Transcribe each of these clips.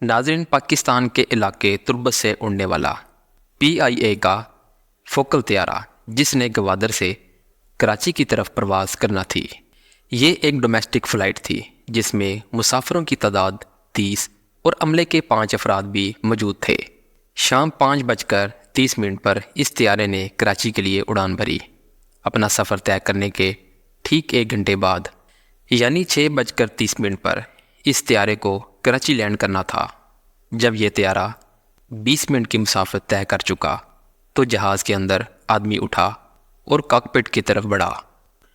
ناظرین، پاکستان کے علاقے تربت سے اڑنے والا PIA کا فوکل طیارہ جس نے گوادر سے کراچی کی طرف پرواز کرنا تھی، یہ ایک ڈومیسٹک فلائٹ تھی جس میں مسافروں کی تعداد 30 اور عملے کے 5 افراد بھی موجود تھے۔ شام 5:30 پر اس طیارے نے کراچی کے لیے اڑان بھری۔ اپنا سفر طے کرنے کے ٹھیک 1 گھنٹے بعد یعنی 6:30 پر اس طیارے کو کراچی لینڈ کرنا تھا۔ جب یہ طیارہ 20 منٹ کی مسافت طے کر چکا تو جہاز کے اندر آدمی اٹھا اور کاکپٹ کی طرف بڑھا۔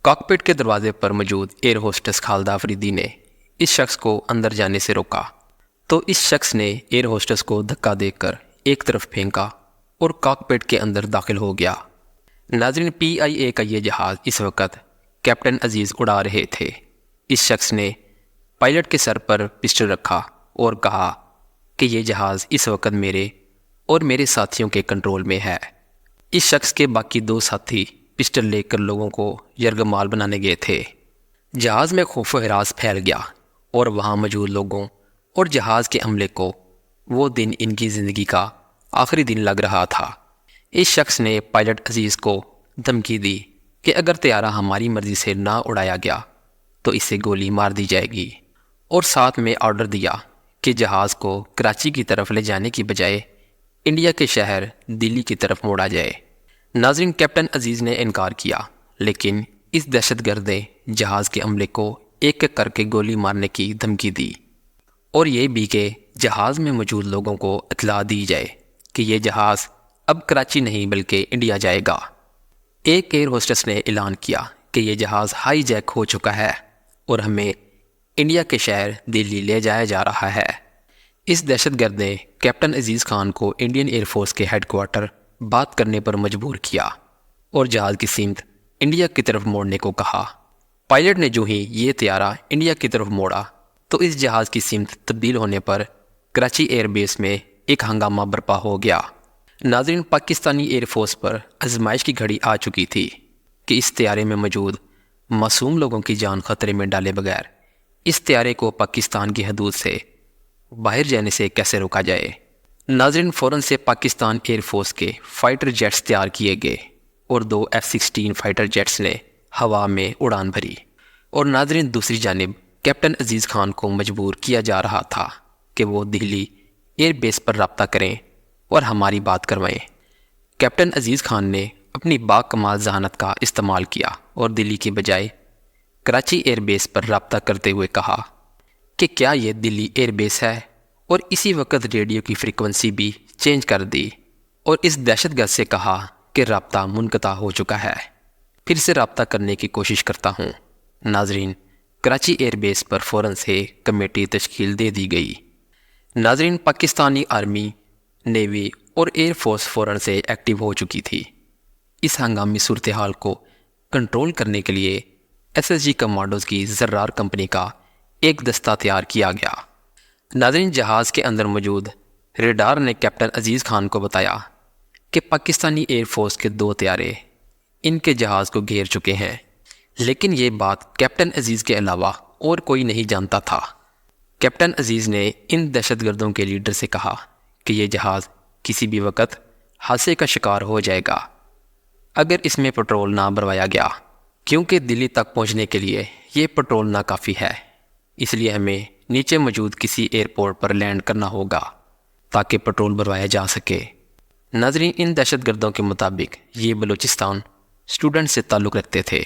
کاکپٹ کے دروازے پر موجود ایئر ہوسٹس خالدہ آفریدی نے اس شخص کو اندر جانے سے روکا تو اس شخص نے ایئر ہوسٹس کو دھکا دے کر ایک طرف پھینکا اور کاکپٹ کے اندر داخل ہو گیا۔ ناظرین، PIA کا یہ جہاز اس وقت کیپٹن عزیز اڑا رہے تھے۔ اس شخص نے پائلٹ کے سر پر پسٹل رکھا اور کہا کہ یہ جہاز اس وقت میرے اور میرے ساتھیوں کے کنٹرول میں ہے۔ اس شخص کے باقی 2 ساتھی پسٹل لے کر لوگوں کو یرغمال بنانے گئے تھے۔ جہاز میں خوف و ہراس پھیل گیا اور وہاں موجود لوگوں اور جہاز کے عملے کو وہ دن ان کی زندگی کا آخری دن لگ رہا تھا۔ اس شخص نے پائلٹ عزیز کو دھمکی دی کہ اگر طیارہ ہماری مرضی سے نہ اڑایا گیا تو اسے گولی مار دی جائے گی، اور ساتھ میں آرڈر دیا کہ جہاز کو کراچی کی طرف لے جانے کی بجائے انڈیا کے شہر دلی کی طرف موڑا جائے۔ ناظرین، کیپٹن عزیز نے انکار کیا، لیکن اس دہشت گرد نے جہاز کے عملے کو ایک ایک کر کے گولی مارنے کی دھمکی دی، اور یہ بھی کہ جہاز میں موجود لوگوں کو اطلاع دی جائے کہ یہ جہاز اب کراچی نہیں بلکہ انڈیا جائے گا۔ ایک ایئر ہوسٹس نے اعلان کیا کہ یہ جہاز ہائی جیک ہو چکا ہے اور ہمیں انڈیا کے شہر دلی لے جایا جا رہا ہے۔ اس دہشت گرد نے کیپٹن عزیز خان کو انڈین ایئر فورس کے ہیڈ کوارٹر بات کرنے پر مجبور کیا اور جہاز کی سمت انڈیا کی طرف موڑنے کو کہا۔ پائلٹ نے جو ہی یہ طیارہ انڈیا کی طرف موڑا تو اس جہاز کی سمت تبدیل ہونے پر کراچی ایئر بیس میں ایک ہنگامہ برپا ہو گیا۔ ناظرین، پاکستانی ایئر فورس پر آزمائش کی گھڑی آ چکی تھی کہ اس طیارے میں موجود معصوم لوگوں کی جان خطرے میں ڈالے بغیر اس طیارے کو پاکستان کی حدود سے باہر جانے سے کیسے روکا جائے۔ ناظرین، فوراً سے پاکستان ایئر فورس کے فائٹر جیٹس تیار کیے گئے اور 2 F-16 فائٹر جیٹس نے ہوا میں اڑان بھری، اور ناظرین دوسری جانب کیپٹن عزیز خان کو مجبور کیا جا رہا تھا کہ وہ دہلی ایئر بیس پر رابطہ کریں اور ہماری بات کروائیں۔ کیپٹن عزیز خان نے اپنی باکمال ذہانت کا استعمال کیا اور دلی کی بجائے کراچی ایئر بیس پر رابطہ کرتے ہوئے کہا کہ کیا یہ دلی ایئر بیس ہے، اور اسی وقت ریڈیو کی فریکوینسی بھی چینج کر دی اور اس دہشت گرد سے کہا کہ رابطہ منقطع ہو چکا ہے، پھر سے رابطہ کرنے کی کوشش کرتا ہوں۔ ناظرین، کراچی ایئر بیس پر فوراً سے کمیٹی تشکیل دے دی گئی۔ ناظرین، پاکستانی آرمی، نیوی اور ایئر فورس فوراً سے ایکٹیو ہو چکی تھی۔ اس ہنگامی صورتحال کو کنٹرول کرنے کے لیے SSG کمانڈوز کی زرار کمپنی کا ایک دستہ تیار کیا گیا۔ ناظرین، جہاز کے اندر موجود ریڈار نے کیپٹن عزیز خان کو بتایا کہ پاکستانی ایئر فورس کے 2 طیارے ان کے جہاز کو گھیر چکے ہیں، لیکن یہ بات کیپٹن عزیز کے علاوہ اور کوئی نہیں جانتا تھا۔ کیپٹن عزیز نے ان دہشت گردوں کے لیڈر سے کہا کہ یہ جہاز کسی بھی وقت حادثے کا شکار ہو جائے گا اگر اس میں پٹرول نہ بھروایا گیا، کیونکہ دلی تک پہنچنے کے لیے یہ پٹرول ناکافی ہے، اس لیے ہمیں نیچے موجود کسی ایئرپورٹ پر لینڈ کرنا ہوگا تاکہ پٹرول بھروایا جا سکے۔ ناظرین، ان دہشت گردوں کے مطابق یہ بلوچستان اسٹوڈنٹ سے تعلق رکھتے تھے۔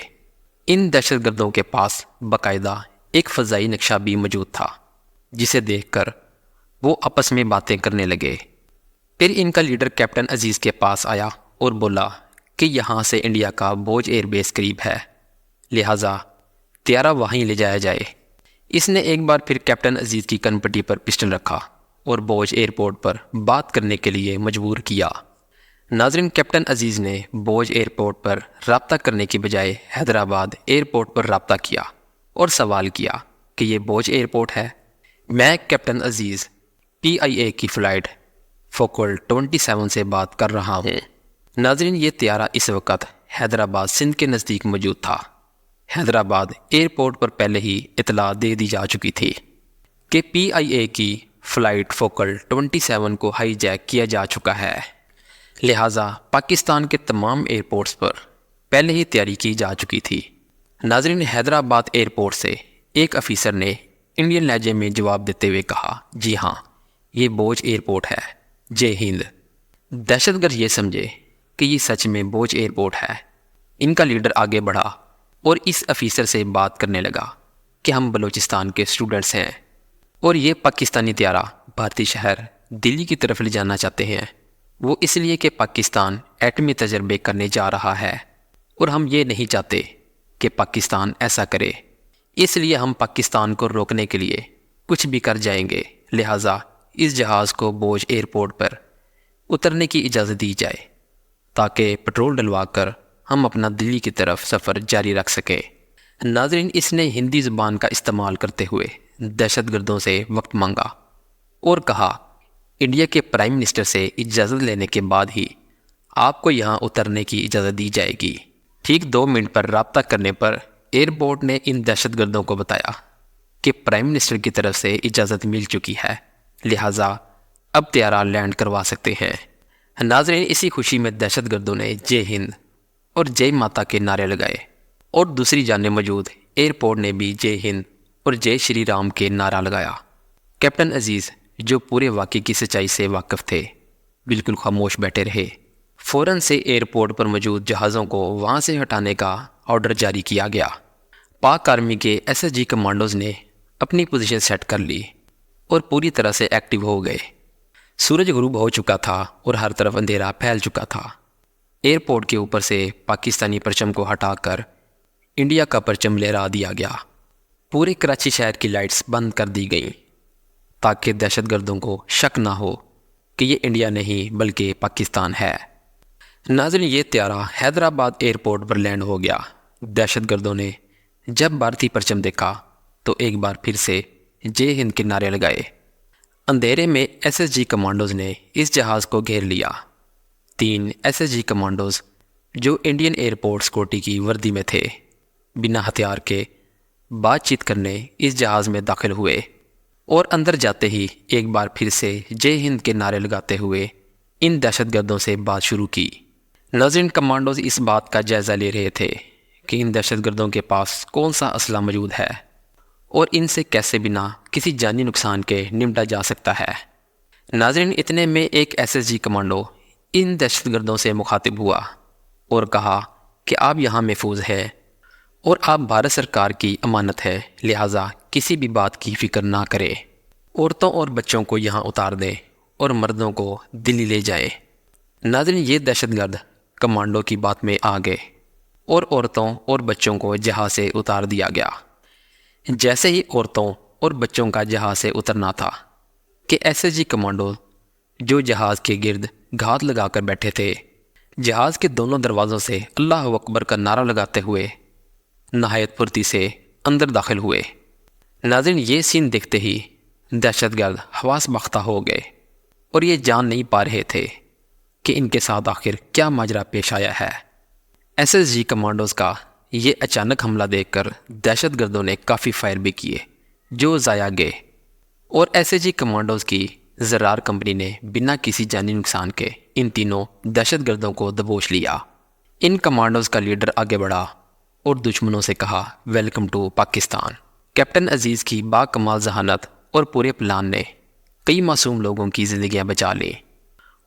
ان دہشت گردوں کے پاس باقاعدہ ایک فضائی نقشہ بھی موجود تھا جسے دیکھ کر وہ آپس میں باتیں کرنے لگے۔ پھر ان کا لیڈر کیپٹن عزیز کے پاس آیا اور بولا کہ یہاں سے انڈیا کا بوجھ ایئر بیس قریب ہے، لہٰذا طیارہ وہیں لے جایا جائے۔ اس نے ایک بار پھر کیپٹن عزیز کی کنپٹی پر پسٹل رکھا اور بوجھ ایئرپورٹ پر بات کرنے کے لیے مجبور کیا۔ ناظرین، کیپٹن عزیز نے بوجھ ایئرپورٹ پر رابطہ کرنے کی بجائے حیدرآباد ایئرپورٹ پر رابطہ کیا اور سوال کیا کہ یہ بوجھ ایئرپورٹ ہے۔ میں کیپٹن عزیز PIA کی فلائٹ فوکل 27 سے بات کر رہا ہوں۔ ناظرین، یہ طیارہ اس وقت حیدرآباد سندھ کے نزدیک موجود تھا۔ حیدرآباد ایئرپورٹ پر پہلے ہی اطلاع دے دی جا چکی تھی کہ PIA کی فلائٹ فوکل 27 کو ہائی جیک کیا جا چکا ہے، لہٰذا پاکستان کے تمام ایئرپورٹس پر پہلے ہی تیاری کی جا چکی تھی۔ ناظرین، حیدرآباد ایئرپورٹ سے ایک افیسر نے انڈین لہجے میں جواب دیتے ہوئے کہا، جی ہاں، یہ بوجھ ایئرپورٹ ہے، جے ہند۔ دہشت گرد یہ سمجھے کہ یہ سچ میں بوجھ ایئرپورٹ ہے۔ ان کا لیڈر آگے بڑھا اور اس افیسر سے بات کرنے لگا کہ ہم بلوچستان کے اسٹوڈنٹس ہیں اور یہ پاکستانی طیارہ بھارتی شہر دلی کی طرف لے جانا چاہتے ہیں۔ وہ اس لیے کہ پاکستان ایٹمی تجربے کرنے جا رہا ہے اور ہم یہ نہیں چاہتے کہ پاکستان ایسا کرے، اس لیے ہم پاکستان کو روکنے کے لیے کچھ بھی کر جائیں گے، لہٰذا اس جہاز کو بوجھ ایئرپورٹ پر اترنے کی اجازت دی جائے تاکہ پٹرول ڈلوا کر ہم اپنا دلی کی طرف سفر جاری رکھ سکیں۔ ناظرین، اس نے ہندی زبان کا استعمال کرتے ہوئے دہشت گردوں سے وقت مانگا اور کہا، انڈیا کے پرائم منسٹر سے اجازت لینے کے بعد ہی آپ کو یہاں اترنے کی اجازت دی جائے گی۔ ٹھیک 2 منٹ پر رابطہ کرنے پر ایئرپورٹ نے ان دہشت گردوں کو بتایا کہ پرائم منسٹر کی طرف سے اجازت مل چکی ہے، لہٰذا اب طیارہ لینڈ کروا سکتے ہیں۔ ناظرین، اسی خوشی میں دہشت گردوں نے جے ہند اور جے ماتا کے نعرے لگائے اور دوسری جانب موجود ایئرپورٹ نے بھی جے ہند اور جے شری رام کے نعرہ لگایا۔ کیپٹن عزیز، جو پورے واقعے کی سچائی سے واقف تھے، بالکل خاموش بیٹھے رہے۔ فوراً سے ایئرپورٹ پر موجود جہازوں کو وہاں سے ہٹانے کا آرڈر جاری کیا گیا۔ پاک آرمی کے ایس ایس جی کمانڈوز نے اپنی پوزیشن سیٹ کر لی اور پوری طرح سے ایکٹیو ہو گئے۔ سورج غروب ہو چکا تھا اور ہر طرف اندھیرا پھیل چکا تھا۔ ایئرپورٹ کے اوپر سے پاکستانی پرچم کو ہٹا کر انڈیا کا پرچم لہرا دیا گیا۔ پورے کراچی شہر کی لائٹس بند کر دی گئیں تاکہ دہشت گردوں کو شک نہ ہو کہ یہ انڈیا نہیں بلکہ پاکستان ہے۔ ناظرین، یہ طیارہ حیدرآباد ایئرپورٹ پر لینڈ ہو گیا۔ دہشت گردوں نے جب بھارتی پرچم دیکھا تو ایک بار پھر سے جے ہند کے نعرے لگائے۔ اندھیرے میں ایس ایس جی کمانڈوز نے اس جہاز کو گھیر لیا۔ 3 ایس ایس جی کمانڈوز جو انڈین ایئرپورٹ سیکورٹی کی وردی میں تھے، بنا ہتھیار کے بات چیت کرنے اس جہاز میں داخل ہوئے اور اندر جاتے ہی ایک بار پھر سے جے ہند کے نعرے لگاتے ہوئے ان دہشت گردوں سے بات شروع کی۔ ناظرین، کمانڈوز اس بات کا جائزہ لے رہے تھے کہ ان دہشت گردوں کے پاس کون سا اسلحہ موجود ہے اور ان سے کیسے بنا کسی جانی نقصان کے نمٹا جا سکتا ہے۔ ناظرین، اتنے میں ایک ایس ایس جی کمانڈو ان دہشت گردوں سے مخاطب ہوا اور کہا کہ آپ یہاں محفوظ ہیں اور آپ بھارت سرکار کی امانت ہے، لہٰذا کسی بھی بات کی فکر نہ کریں۔ عورتوں اور بچوں کو یہاں اتار دیں اور مردوں کو دلی لے جائیں۔ ناظرین، یہ دہشت گرد کمانڈو کی بات میں آ گئے اور عورتوں اور بچوں کو جہاز سے اتار دیا گیا۔ جیسے ہی عورتوں اور بچوں کا جہاز سے اترنا تھا کہ ایس ایس جی کمانڈو جو جہاز کے گرد گھات لگا کر بیٹھے تھے، جہاز کے دونوں دروازوں سے اللہ اکبر کا نعرہ لگاتے ہوئے نہایت پھرتی سے اندر داخل ہوئے۔ ناظرین، یہ سین دیکھتے ہی دہشت گرد حواس باختہ ہو گئے اور یہ جان نہیں پا رہے تھے کہ ان کے ساتھ آخر کیا ماجرا پیش آیا ہے۔ ایس ایس جی کمانڈوز کا یہ اچانک حملہ دیکھ کر دہشت گردوں نے کافی فائر بھی کیے جو ضائع گئے اور ایس ایس جی کمانڈوز کی زرار کمپنی نے بنا کسی جانی نقصان کے ان تینوں دہشت گردوں کو دبوچ لیا۔ ان کمانڈوز کا لیڈر آگے بڑھا اور دشمنوں سے کہا، ویلکم ٹو پاکستان۔ کیپٹن عزیز کی باکمال ذہانت اور پورے پلان نے کئی معصوم لوگوں کی زندگیاں بچا لیں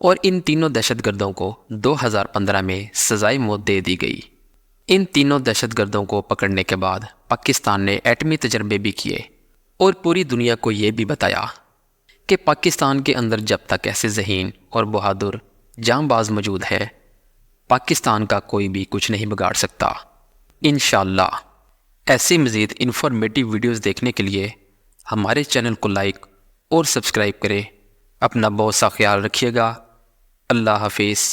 اور ان تینوں دہشت گردوں کو 2015 میں سزائے موت دے دی گئی۔ ان تینوں دہشت گردوں کو پکڑنے کے بعد پاکستان نے ایٹمی تجربے بھی کیے اور پوری دنیا کو یہ بھی بتایا کہ پاکستان کے اندر جب تک ایسے ذہین اور بہادر جاں باز موجود ہیں، پاکستان کا کوئی بھی کچھ نہیں بگاڑ سکتا۔ انشاءاللہ ایسی مزید انفارمیٹیو ویڈیوز دیکھنے کے لیے ہمارے چینل کو لائک اور سبسکرائب کریں۔ اپنا بہت سا خیال رکھیے گا۔ اللہ حافظ۔